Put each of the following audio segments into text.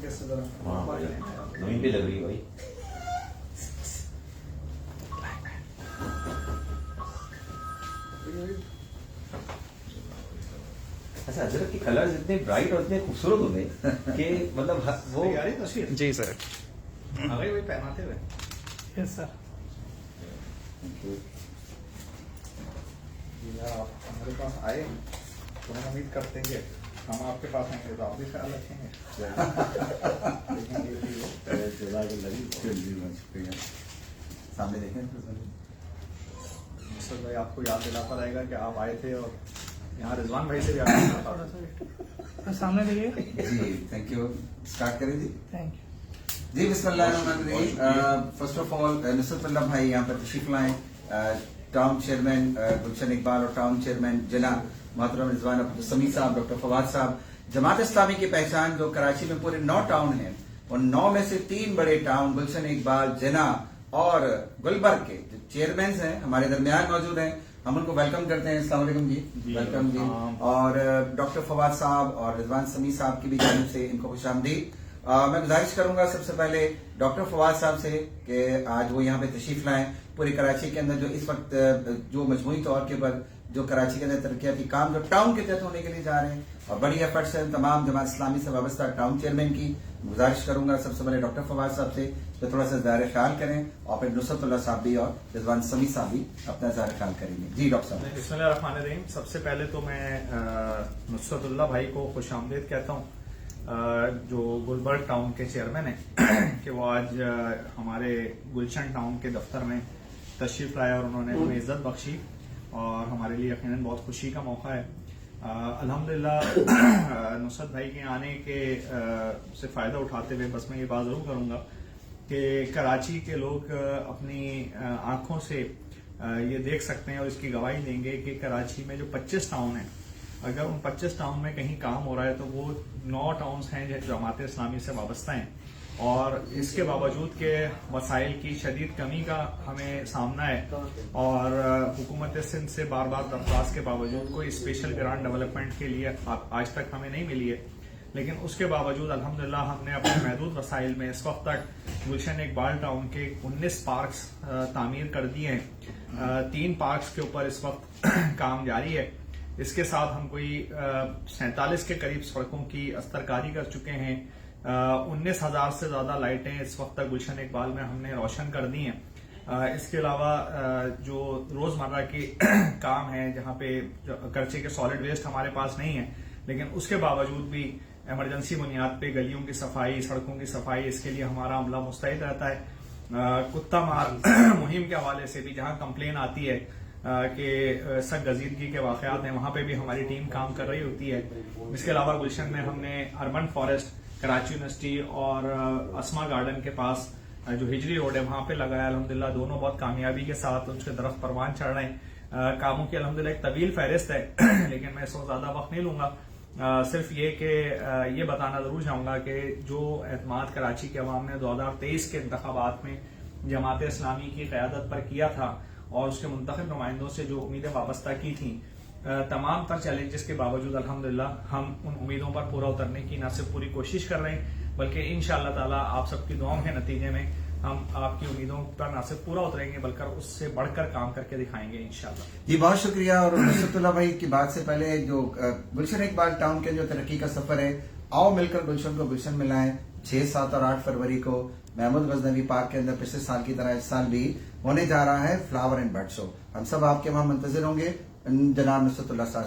तरीके से जरा वहीं पे लग रही है भाई। अच्छा, अजरक के कलर्स इतने ब्राइट और इतने खूबसूरत होते हैं कि मतलब वो यारी तस्वीर जी सर। आ गई वही पहनाते हुए। Yes sir. या आप हमारे पास आए तो हम उम्मीद करते हैं कि हम आपके पास आएंगे तो आप भी ख्याल रखेंगे। सामने देखें सर भाई आपको याद दिलाता रहेगा कि आप आए थे और यहाँ रिजवान भाई से भी आया था। तो सामने देखिए। जी, थैंक यू। स्टार्ट करें जी। Thank you. जी, बिस्मिल्लाहिर्रहमानिर्रहीम। फर्स्ट ऑफ ऑल नुसरतुल्लाह भाई यहाँ पर तशरीफ लाए। टाउन चेयरमैन गुलशन इकबाल और टाउन चेयरमैन जना मोहतरम रिजवान समी साहब, डॉक्टर फवाद साहब, जमात इस्लामी की पहचान जो कराची में पूरे 9 टाउन हैं, और 9 में से 3 बड़े टाउन गुलशन इकबाल, जना और गुलबर्ग के जो चेयरमैन हैं हमारे दरमियान मौजूद हैं। हम उनको वेलकम करते हैं। अस्सलाम वालेकुम जी। वेलकम जी। और डॉक्टर फवाद साहब और रिजवान समी साहब की भी जानिब से इनको खुशामदीद। मैं गुजारिश करूंगा सबसे पहले डॉक्टर फवाद साहब से कि आज वो यहाँ पे तशरीफ लाएं। पूरी कराची के अंदर जो इस वक्त जो मजमूई तौर के ऊपर जो कराची के अंदर तरक्याती काम जो टाउन के तहत होने के लिए जा रहे हैं, और बड़ी एफर्ट्स हैं तमाम जमात इस्लामी से वाबस्ता टाउन चेयरमैन की। गुजारिश करूंगा सबसे पहले डॉक्टर फवाद साहब से तो थोड़ा सा ज़ाहिर ख्याल करें, और फिर नुसरतुल्लाह साहब भी और रिजवान समी साहब भी अपना ज़ाहिर ख्याल करेंगे। जी डॉक्टर साहब। बिस्मिल्लाहिर्रहमानिर्रहीम। सबसे पहले तो मैं नुसरतुल्लाह भाई को खुशामदीद कहता हूँ जो गुलबर्ग टाउन के चेयरमैन हैं कि वो आज हमारे गुलशन टाउन के दफ्तर में तशरीफ लाया और उन्होंने हमें इज्जत बख्शी, और हमारे लिए यकीनन बहुत खुशी का मौका है। अल्हम्दुलिल्लाह नुसरत भाई के आने के से फ़ायदा उठाते हुए बस मैं ये बात ज़रूर करूँगा कि कराची के लोग अपनी आंखों से ये देख सकते हैं और इसकी गवाही देंगे कि कराची में जो 25 टाउन हैं, अगर उन 25 टाउन में कहीं काम हो रहा है तो वो 9 टाउन्स हैं जो जमात इस्लामी से वाबस्ता हैं, और इसके बावजूद के वसाइल की शदीद कमी का हमें सामना है, और हुकूमत सिंध से बार बार दरख्वास्त के बावजूद कोई स्पेशल ग्रांट डेवलपमेंट के लिए आज तक हमें नहीं मिली है। लेकिन उसके बावजूद अल्हम्दुलिल्लाह हमने अपने महदूद वसाइल में इस वक्त तक गुलशन इकबाल टाउन के 19 पार्क्स तामीर कर दिए हैं। 3 पार्क्स के ऊपर इस वक्त काम जारी है। इसके साथ हम कोई 47 के करीब सड़कों की अस्तरकारी कर चुके हैं। 19,000 से ज्यादा लाइटें इस वक्त तक गुलशन इकबाल में हमने रोशन कर दी हैं। इसके अलावा जो रोजमर्रा के काम हैं जहाँ पे कर्चे के सॉलिड वेस्ट हमारे पास नहीं है, लेकिन उसके बावजूद भी इमरजेंसी बुनियाद पे गलियों की सफाई, सड़कों की सफाई, इसके लिए हमारा अमला मुस्तैद रहता है। कुत्ता मार मुहिम के हवाले से भी जहाँ कंप्लेन आती है कि सख्त गजीदगी के वाकयात हैं, वहां पे भी हमारी टीम काम कर रही होती है। इसके अलावा गुलशन में हमने अर्बन फॉरेस्ट, कराची यूनिवर्सिटी और अस्मा गार्डन के पास जो हिजरी रोड है वहां पे लगाया। अल्हम्दुलिल्लाह दोनों बहुत कामयाबी के साथ उसके तरफ परवान चढ़ रहे हैं। कामों की अल्हम्दुलिल्लाह एक तवील फहरिस्त है लेकिन मैं इसको ज्यादा वक्त नहीं लूंगा। सिर्फ ये कि ये बताना जरूर चाहूंगा कि जो एतमाद कराची के अवाम ने 2023 के इंतखाबात में जमात इस्लामी की क़यादत पर किया था और उसके मुंतखब नुमाइंदों से जो उम्मीदें वाबस्ता की थी, तमाम तर चैलेंजेस के बावजूद अल्हम्दुलिल्लाह हम उन उम्मीदों पर पूरा उतरने की न सिर्फ पूरी कोशिश कर रहे हैं, बल्कि इंशाअल्लाह ताला आप सबकी दुआओं के नतीजे में हम आपकी उम्मीदों पर न सिर्फ पूरा उतरेंगे बल्कि उससे बढ़कर काम करके दिखाएंगे इंशाअल्लाह। जी बहुत शुक्रिया। और नुसरतुल्लाह भाई की बात से पहले जो गुलशन इकबाल टाउन के जो तरक्की का सफर है, आओ मिलकर गुलशन को गुलशन में लाएं। 6, 7 और 8 फरवरी को महमूद गजनवी पार्क के अंदर पिछले साल की तरह इस साल भी होने जा रहा है फ्लावर एंड बर्ड शो। हम सब आपके वहां मुंतजिर होंगे। जनाब नुसरतुल्लाह साहब,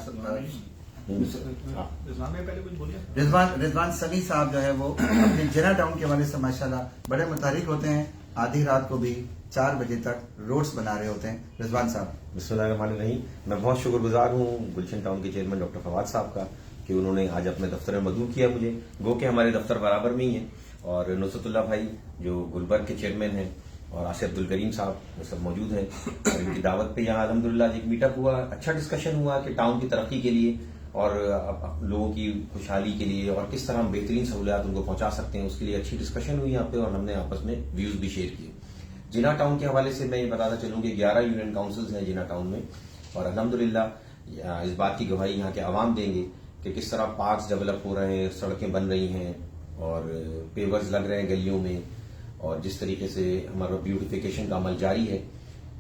रिजवान समी साहब जो है वो अपने जना टाउन के हवाले से माशाल्लाह बड़े मुतहरिक होते हैं। आधी रात को भी 4 बजे तक रोड्स बना रहे होते हैं। रिजवान साहब। बिस्मिल्लाहिर्रहमानिर्रहीम। मैं बहुत शुक्रगुजार हूँ गुलशन टाउन के चेयरमैन डॉक्टर फवाद साहब का कि उन्होंने आज अपने दफ्तर में मदऊ किया मुझे, गो के हमारे दफ्तर बराबर में ही है। और नुसरतुल्लाह भाई जो गुलबर्ग के चेयरमैन हैं और आसिफ अब्दुल करीम साहब ये सब मौजूद हैं, और इनकी दावत पे यहाँ अल्हम्दुलिल्लाह एक मीटअप हुआ, अच्छा डिस्कशन हुआ कि टाउन की तरक्की के लिए और लोगों की खुशहाली के लिए और किस तरह हम बेहतरीन सहूलियात उनको पहुंचा सकते हैं, उसके लिए अच्छी डिस्कशन हुई यहाँ पे, और हमने आपस में व्यूज भी शेयर किए। जिना टाउन के हवाले से मैं ये बताना चलूँ कि 11 यूनियन काउंसिल्स हैं जिना टाउन में, और अल्हम्दुलिल्लाह इस बात की गवाही यहाँ के अवाम देंगे कि किस तरह पार्क्स डेवलप हो रहे हैं, सड़कें बन रही हैं, اور پیورز لگ رہے ہیں گلیوں میں، اور جس طریقے سے ہمارا بیوٹیفیکیشن کا عمل جاری ہے،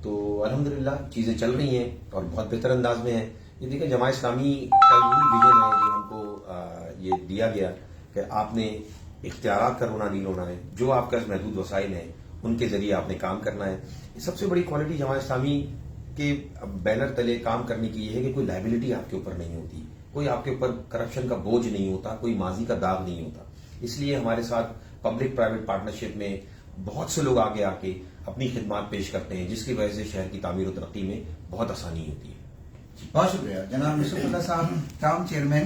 تو الحمدللہ چیزیں چل رہی ہیں اور بہت بہتر انداز میں ہیں. یہ دیکھیں جماعت اسلامی کا یہی ویژن ہے جو ہم کو یہ دیا گیا کہ آپ نے اختیارات کا رونا نہیں رونا ہے، جو آپ کا محدود وسائل ہیں ان کے ذریعے آپ نے کام کرنا ہے. سب سے بڑی کوالٹی جماعت اسلامی کے بینر تلے کام کرنے کی یہ ہے کہ کوئی لائبلٹی آپ کے اوپر نہیں ہوتی، کوئی آپ کے اوپر کرپشن کا بوجھ نہیں ہوتا، کوئی ماضی کا داغ نہیں ہوتا. اس لیے ہمارے ساتھ پبلک پرائیویٹ پارٹنرشپ میں بہت سے لوگ آگے آ کے اپنی خدمات پیش کرتے ہیں، جس کی وجہ سے شہر کی تعمیر و ترقی میں بہت آسانی ہوتی ہے. بہت شکریہ جناب نصرت اللہ صاحب، ٹاؤن چیئرمین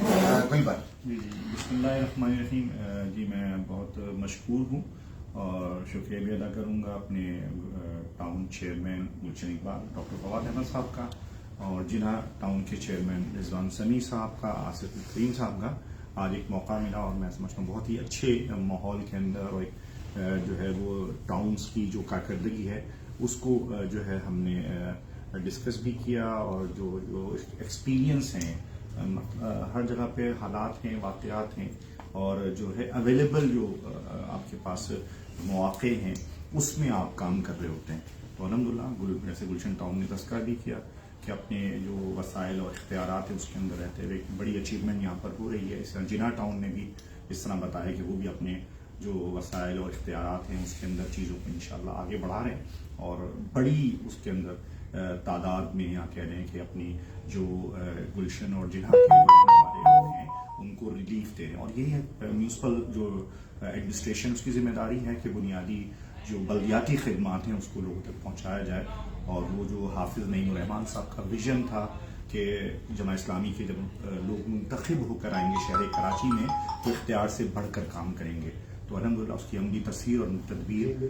گلبر. جی بسم اللہ الرحمن الرحیم. جی میں بہت مشکور ہوں اور شکریہ بھی ادا کروں گا اپنے town chairman Gulshan Iqbal doctor Fawad Ahmad صاحب کا، اور جنہ ٹاؤن کے چیئرمین رضوان سمیع صاحب کا، آصف الکریم صاحب کا. آج ایک موقع ملا اور میں سمجھتا ہوں بہت ہی اچھے ماحول کے اندر، اور جو ہے وہ ٹاؤنز کی جو کارکردگی ہے اس کو جو ہے ہم نے ڈسکس بھی کیا، اور جو ایکسپیرینس ہیں ہر جگہ پہ حالات ہیں، واقعات ہیں، اور جو ہے اویلیبل جو آپ کے پاس مواقع ہیں اس میں آپ کام کر رہے ہوتے ہیں. تو الحمدللہ جیسے گلشن ٹاؤن نے تذکرہ بھی کیا کہ اپنے جو وسائل اور اختیارات ہیں اس کے اندر رہتے ہوئے بڑی اچیومنٹ یہاں پر ہو رہی ہے. اس طرح جناح ٹاؤن نے بھی اس طرح بتایا کہ وہ بھی اپنے جو وسائل اور اختیارات ہیں اس کے اندر چیزوں کو انشاءاللہ آگے بڑھا رہے ہیں، اور بڑی اس کے اندر تعداد میں یہاں کہہ رہے ہیں کہ اپنی جو گلشن اور جناح کے بڑے لوگ ہیں ان کو ریلیف دے رہے ہیں. اور یہی ہے میونسپل جو ایڈمنسٹریشن اس کی ذمہ داری ہے کہ بنیادی جو بلدیاتی خدمات ہیں اس کو لوگوں تک پہنچایا جائے. اور وہ جو حافظ نعیم الرحمان صاحب کا ویژن تھا کہ جماعت اسلامی کے جب لوگ منتخب ہو کر آئیں گے شہر کراچی میں تو اختیار سے بڑھ کر کام کریں گے. تو الحمدللہ اس کی عملی تصویر اور تدبیر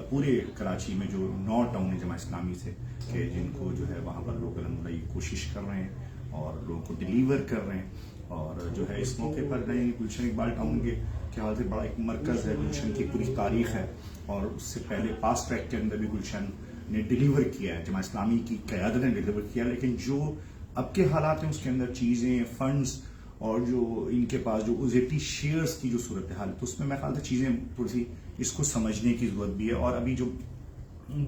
پورے کراچی میں جو 9 ٹاؤن ہیں جماعت اسلامی سے کہ جن کو جو ہے وہاں پر لوگ الحمدللہ یہ کوشش کر رہے ہیں اور لوگوں کو ڈیلیور کر رہے ہیں. اور جو ہے اس موقع پر نئے گلشن اقبال ٹاؤن کے حال سے بڑا ایک مرکز ہے، گلشن کی پوری تاریخ ہے، اور اس سے پہلے پاسٹ ٹریک کے اندر بھی گلشن نے ڈیلیور کیا ہے، جماعت اسلامی کی قیادت نے ڈیلیور کیا. لیکن جو اب کے حالات ہیں اس کے اندر چیزیں، فنڈز اور جو ان کے پاس جو اضافی شیئرز کی جو صورتحال ہے تو اس میں خیال سے چیزیں تھوڑی سی اس کو سمجھنے کی ضرورت بھی ہے. اور ابھی جو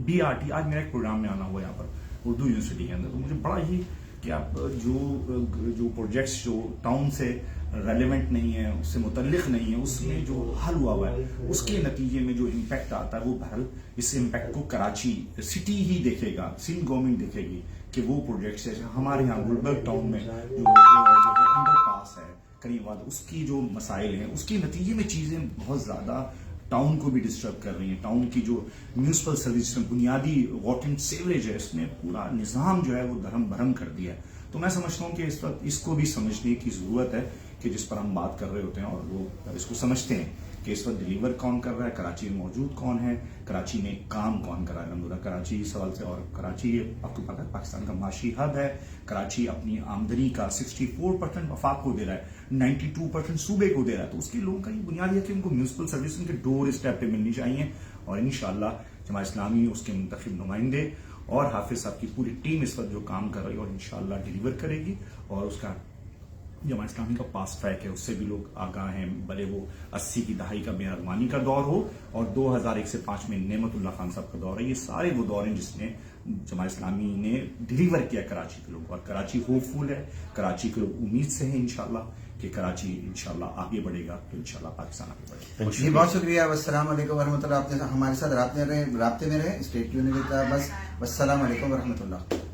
BRT آج میرا ایک پروگرام میں آنا ہوا یہاں پر اردو یونیورسٹی کے اندر، تو مجھے بڑا ہی کہ آپ جو پروجیکٹس جو ٹاؤن سے ریلیونٹ نہیں ہے، اس سے متعلق نہیں ہے، اس میں جو حل ہوا ہے اس کے نتیجے میں جو امپیکٹ آتا ہے وہ بہرحال اس امپیکٹ کو کراچی سٹی ہی دیکھے گا، سندھ گورنمنٹ دیکھے گی کہ وہ پروجیکٹس جیسے ہمارے یہاں گلبرگ ٹاؤن میں جو انڈر پاس ہے کریم واد، اس کی جو مسائل ہیں اس کے نتیجے میں چیزیں بہت زیادہ ٹاؤن کو بھی ڈسٹرب کر رہی ہیں. ٹاؤن کی جو میونسپل سروس بنیادی واٹر اینڈ سیوریج ہے اس نے پورا نظام جو ہے وہ درہم برہم کر دیا ہے. تو میں سمجھتا ہوں کہ اس وقت اس کو بھی سمجھنے کی ضرورت ہے کہ جس پر ہم بات کر رہے ہوتے ہیں اور لوگ اس کو سمجھتے ہیں کہ اس وقت ڈیلیور کون کر رہا ہے، کراچی میں موجود کون ہے، کراچی میں کام کون کر رہا ہے. الحمدللہ کراچی اس سوال سے، اور کراچی آپ کو پتہ ہے پاکستان کا معاشی ہب ہے. کراچی اپنی آمدنی کا 64% وفاق کو دے رہا ہے، 92% صوبے کو دے رہا ہے. تو اس کے لوگوں کا یہ بنیاد ہے کہ ان کو میونسپل سروس ان کے ڈور اسٹیپ پہ ملنی چاہیے. اور انشاءاللہ جماعت اسلامی اس کے منتخب نمائندے اور حافظ صاحب کی پوری ٹیم اس وقت جو کام کر رہی ہے اور انشاءاللہ ڈیلیور کرے گی. اور اس کا جماعت اسلامی کا پاس ٹریک ہے، اس سے بھی لوگ آگاہ ہیں، بھلے وہ 80 کی دہائی کا بےارغمانی کا دور ہو اور 2001 سے 5 میں نعمت اللہ خان صاحب کا دور ہے. یہ سارے وہ دور ہیں جس نے جماعت اسلامی نے ڈیلیور کیا کراچی کے لوگ. اور کراچی ہوپ فل ہے، کراچی کے لوگ امید سے ہیں انشاءاللہ کہ کراچی انشاءاللہ آگے بڑھے گا تو انشاءاللہ پاکستان آگے بڑھے گا. جی بہت شکریہ. السلام علیکم ورحمۃ اللہ. آپ ہمارے ساتھ رابطے میں رہے، اسٹیٹ یونیورسٹی کا بس. السلام علیکم ورحمۃ اللہ.